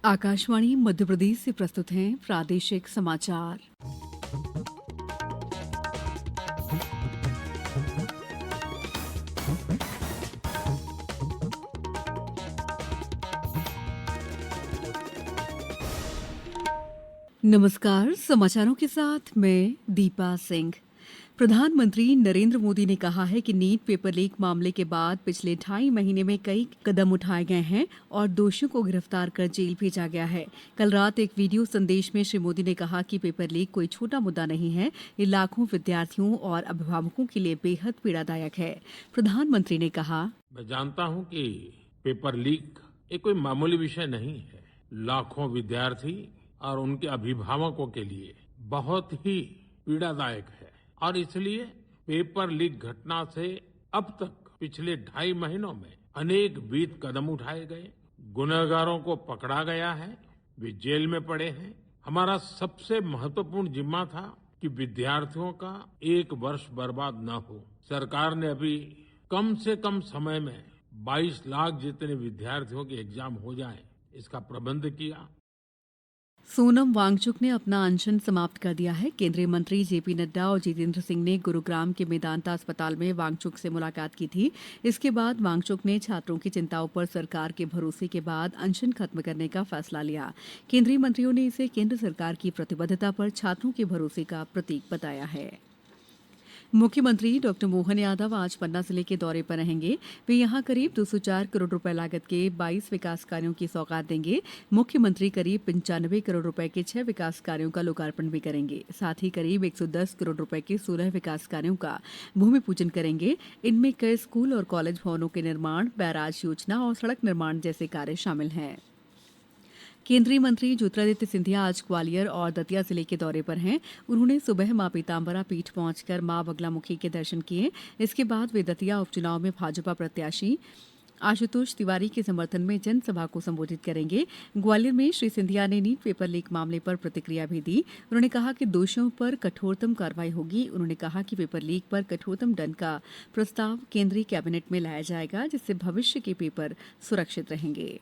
आकाशवाणी मध्य प्रदेश से प्रस्तुत हैं प्रादेशिक समाचार। नमस्कार, समाचारों के साथ मैं दीपा सिंह। प्रधानमंत्री नरेंद्र मोदी ने कहा है कि नीट पेपर लीक मामले के बाद पिछले 2.5 महीने में कई कदम उठाए गए हैं और दोषियों को गिरफ्तार कर जेल भेजा गया है। कल रात एक वीडियो संदेश में श्री मोदी ने कहा कि पेपर लीक कोई छोटा मुद्दा नहीं है, ये लाखों विद्यार्थियों और अभिभावकों के लिए बेहद पीड़ादायक है। प्रधानमंत्री ने कहा, मैं जानता हूं कि पेपर लीक ये कोई मामूली विषय नहीं है। लाखों विद्यार्थी और उनके अभिभावकों के लिए बहुत ही पीड़ादायक है और इसलिए पेपर लीक घटना से अब तक पिछले 2.5 महीनों में अनेक विध कदम उठाए गए, गुनहगारों को पकड़ा गया है, वे जेल में पड़े हैं। हमारा सबसे महत्वपूर्ण जिम्मा था कि विद्यार्थियों का एक वर्ष बर्बाद न हो। सरकार ने अभी कम से कम समय में 22 लाख जितने विद्यार्थियों के एग्जाम हो जाए, इसका प्रबंध किया। सोनम वांगचुक ने अपना अनशन समाप्त कर दिया है। केंद्रीय मंत्री जेपी नड्डा और जितेंद्र सिंह ने गुरुग्राम के मेदांता अस्पताल में वांगचुक से मुलाकात की थी। इसके बाद वांगचुक ने छात्रों की चिंताओं पर सरकार के भरोसे के बाद अनशन खत्म करने का फैसला लिया। केंद्रीय मंत्रियों ने इसे केंद्र सरकार की प्रतिबद्धता पर छात्रों के भरोसे का प्रतीक बताया है। मुख्यमंत्री डॉ मोहन यादव आज पन्ना जिले के दौरे पर रहेंगे। वे यहां करीब 204 करोड़ रुपए लागत के 22 विकास कार्यों की सौगात देंगे। मुख्यमंत्री करीब 95 करोड़ रुपए के 6 विकास कार्यों का लोकार्पण भी करेंगे। साथ ही करीब 110 करोड़ रुपए के 16 विकास कार्यों का भूमि पूजन करेंगे। इनमें कई स्कूल और कॉलेज भवनों के निर्माण, बैराज योजना और सड़क निर्माण जैसे कार्य शामिल हैं। केंद्रीय मंत्री ज्योतिरादित्य सिंधिया आज ग्वालियर और दतिया जिले के दौरे पर हैं। उन्होंने सुबह मां पीताम्बरा पीठ पहुंचकर मां बगलामुखी के दर्शन किए। इसके बाद वे दतिया उपचुनाव में भाजपा प्रत्याशी आशुतोष तिवारी के समर्थन में जनसभा को संबोधित करेंगे। ग्वालियर में श्री सिंधिया ने नीट पेपर लीक मामले पर प्रतिक्रिया भी दी। उन्होंने कहा कि दोषियों पर कठोरतम कार्रवाई होगी। उन्होंने कहा कि पेपर लीक पर कठोरतम दंड का प्रस्ताव केंद्रीय कैबिनेट में लाया जाएगा, जिससे भविष्य के पेपर सुरक्षित रहेंगे।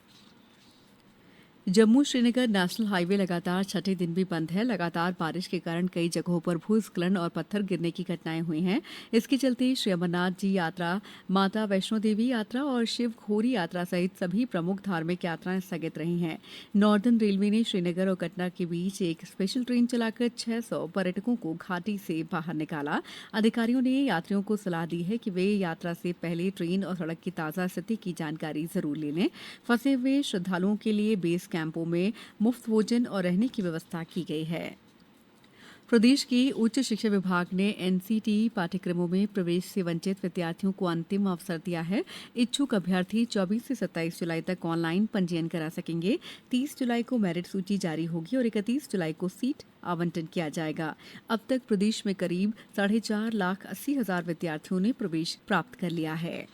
जम्मू श्रीनगर नेशनल हाईवे लगातार छठे दिन भी बंद है। लगातार बारिश के कारण कई जगहों पर भूस्खलन और पत्थर गिरने की घटनाएं हुई हैं। इसके चलते श्री अमरनाथ जी यात्रा, माता वैष्णो देवी यात्रा और शिव खोरी यात्रा सहित सभी प्रमुख धार्मिक यात्राएं स्थगित रही हैं। नॉर्दर्न रेलवे ने श्रीनगर और कटरा के बीच एक स्पेशल ट्रेन चलाकर 600 पर्यटकों को घाटी से बाहर निकाला। अधिकारियों ने यात्रियों को सलाह दी है कि वे यात्रा से पहले ट्रेन और सड़क की ताज़ा स्थिति की जानकारी जरूर ले लें। फंसे हुए श्रद्धालुओं के लिए बेस कैंपों में मुफ्त भोजन और रहने की व्यवस्था की गई है। प्रदेश के उच्च शिक्षा विभाग ने एनसीटी पाठ्यक्रमों में प्रवेश से वंचित विद्यार्थियों को अंतिम अवसर दिया है। इच्छुक अभ्यर्थी 24 से 27 जुलाई तक ऑनलाइन पंजीयन करा सकेंगे। 30 जुलाई को मेरिट सूची जारी होगी और 31 जुलाई को सीट आवंटन किया जाएगा। अब तक प्रदेश में करीब 4,80,000 विद्यार्थियों ने प्रवेश प्राप्त कर लिया है।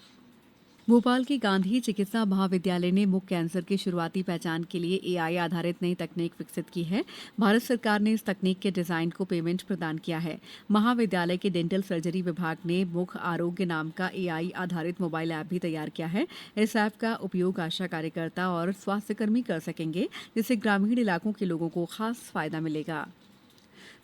भोपाल के गांधी चिकित्सा महाविद्यालय ने मुख कैंसर की शुरुआती पहचान के लिए एआई आधारित नई तकनीक विकसित की है। भारत सरकार ने इस तकनीक के डिजाइन को पेमेंट प्रदान किया है। महाविद्यालय के डेंटल सर्जरी विभाग ने मुख आरोग्य नाम का एआई आधारित मोबाइल ऐप भी तैयार किया है। इस ऐप का उपयोग आशा कार्यकर्ता और स्वास्थ्यकर्मी कर सकेंगे, जिससे ग्रामीण इलाकों के लोगों को खास फायदा मिलेगा।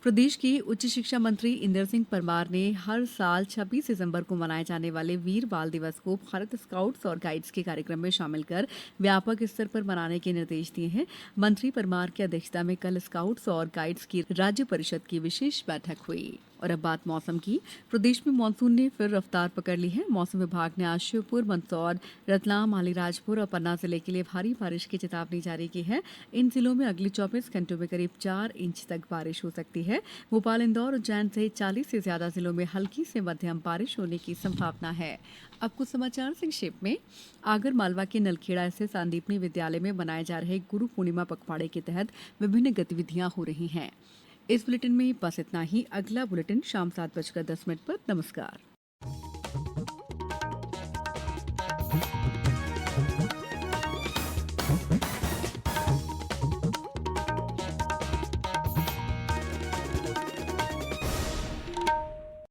प्रदेश के उच्च शिक्षा मंत्री इंदर सिंह परमार ने हर साल 26 दिसंबर को मनाए जाने वाले वीर बाल दिवस को भारत स्काउट्स और गाइड्स के कार्यक्रम में शामिल कर व्यापक स्तर पर मनाने के निर्देश दिए हैं। मंत्री परमार की अध्यक्षता में कल स्काउट्स और गाइड्स की राज्य परिषद की विशेष बैठक हुई। और अब बात मौसम की। प्रदेश में मानसून ने फिर रफ्तार पकड़ ली है। मौसम विभाग ने आज श्योपुर, मंदसौर, रतलाम, अलीराजपुर और पन्ना जिले के लिए भारी बारिश की चेतावनी जारी की है। इन जिलों में अगले 24 घंटों में करीब 4 इंच तक बारिश हो सकती है। भोपाल, इंदौर, उज्जैन सहित 40 से ज्यादा जिलों में हल्की से मध्यम बारिश होने की संभावना है। अब कुछ समाचार संक्षेप में। आगर मालवा के नलखेड़ा स्थित सांदीपनी विद्यालय में मनाए जा रहे गुरु पूर्णिमा पखवाड़े के तहत विभिन्न गतिविधियां हो रही हैं। इस बुलेटिन में बस इतना ही। अगला बुलेटिन शाम 7:10 पर। नमस्कार।